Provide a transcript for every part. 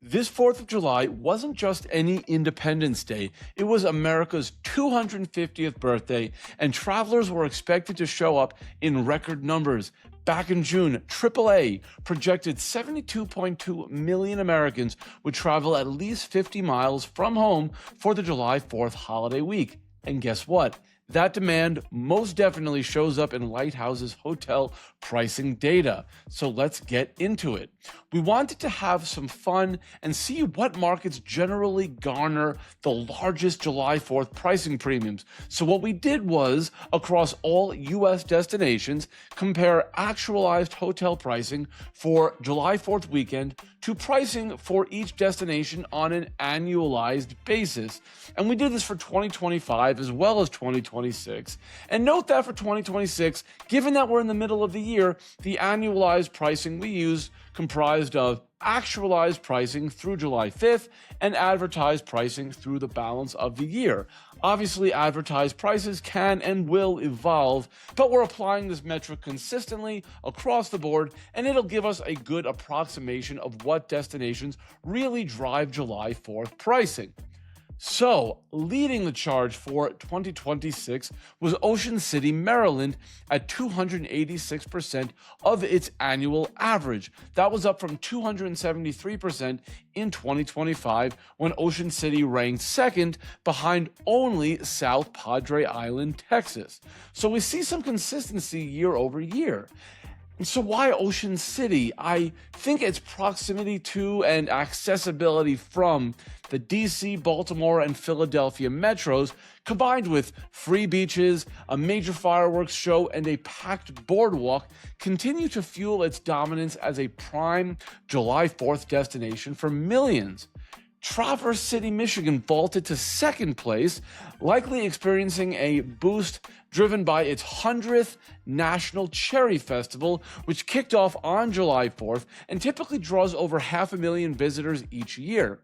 This 4th of July wasn't just any Independence Day, it was America's 250th birthday, and travelers were expected to show up in record numbers. Back in June, AAA projected 72.2 million Americans would travel at least 50 miles from home for the July 4th holiday week. And guess what? That demand most definitely shows up in Lighthouse's hotel pricing data. So let's get into it. We wanted to have some fun and see what markets generally garner the largest July 4th pricing premiums. So what we did was, across all US destinations, compare actualized hotel pricing for July 4th weekend to pricing for each destination on an annualized basis. And we did this for 2025 as well as 2026. And note that for 2026, given that we're in the middle of the year, the annualized pricing we used comprised of actualized pricing through July 5th and advertised pricing through the balance of the year. Obviously, advertised prices can and will evolve, but we're applying this metric consistently across the board, and it'll give us a good approximation of what destinations really drive July 4th pricing. So, leading the charge for 2026 was Ocean City, Maryland at 286% of its annual average. That was up from 273% in 2025 when Ocean City ranked second behind only South Padre Island, Texas. So we see some consistency year over year. And so why Ocean City? I think its proximity to and accessibility from the DC, Baltimore, and Philadelphia metros, combined with free beaches, a major fireworks show, and a packed boardwalk, continue to fuel its dominance as a prime July 4th destination for millions. Traverse City, Michigan vaulted to second place, likely experiencing a boost driven by its 100th National Cherry Festival, which kicked off on July 4th and typically draws over 500,000 visitors each year.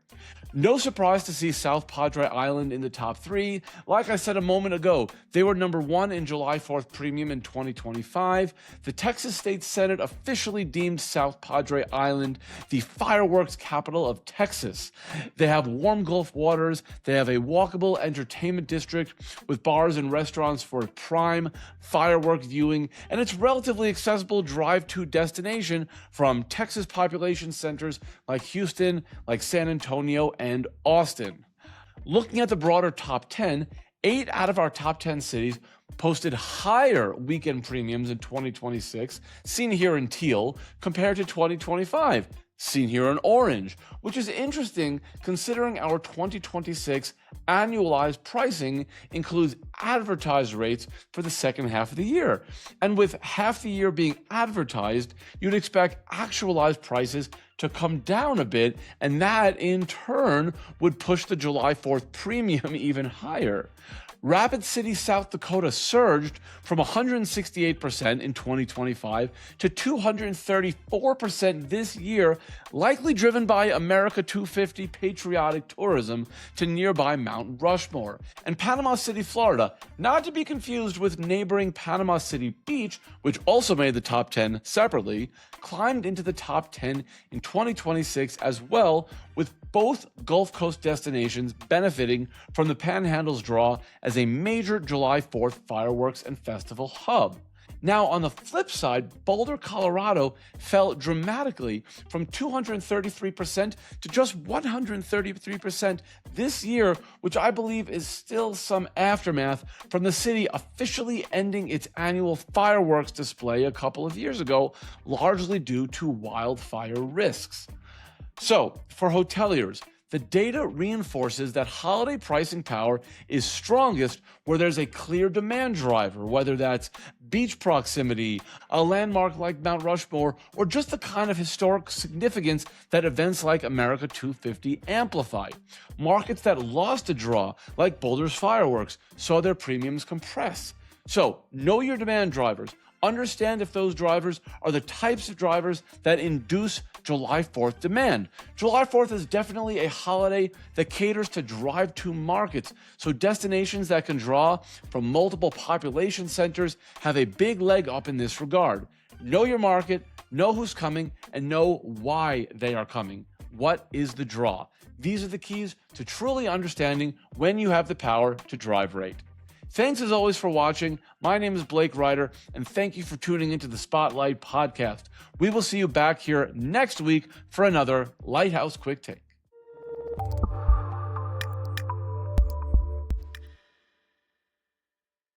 No surprise to see South Padre Island in the top three. Like I said a moment ago, they were number one in July 4th premium in 2025. The Texas State Senate officially deemed South Padre Island the fireworks capital of Texas. They have warm Gulf waters, they have a walkable entertainment district with bars and restaurants for prime firework viewing, and it's relatively accessible drive-to destination from Texas population centers like Houston, like San Antonio, and Austin. Looking at the broader top 10, 8 out of our top 10 cities posted higher weekend premiums in 2026, seen here in teal, compared to 2025, seen here in orange, which is interesting considering our 2026 annualized pricing includes advertised rates for the second half of the year. And with half the year being advertised, you'd expect actualized prices to come down a bit, and that in turn would push the July 4th premium even higher. Rapid City, South Dakota surged from 168% in 2025 to 234% this year, likely driven by America 250 patriotic tourism to nearby Mount Rushmore. And Panama City, Florida, not to be confused with neighboring Panama City Beach, which also made the top 10 separately, climbed into the top 10 in 2026 as well, with both Gulf Coast destinations benefiting from the Panhandle's draw as a major July 4th fireworks and festival hub. Now, on the flip side, Boulder, Colorado fell dramatically from 233% to just 133% this year, which I believe is still some aftermath from the city officially ending its annual fireworks display a couple of years ago, largely due to wildfire risks. So, for hoteliers, the data reinforces that holiday pricing power is strongest where there's a clear demand driver, whether that's beach proximity, a landmark like Mount Rushmore, or just the kind of historic significance that events like America 250 amplify. Markets that lost a draw, like Boulder's fireworks, saw their premiums compress. So, know your demand drivers. Understand if those drivers are the types of drivers that induce July 4th demand. July 4th is definitely a holiday that caters to drive-to markets, so destinations that can draw from multiple population centers have a big leg up in this regard. Know your market, know who's coming, and know why they are coming. what is the draw? These are the keys to truly understanding when you have the power to drive right. Thanks as always for watching. My name is Blake Reiter, and thank you for tuning into the Spotlight podcast. We will see you back here next week for another Lighthouse Quick Take.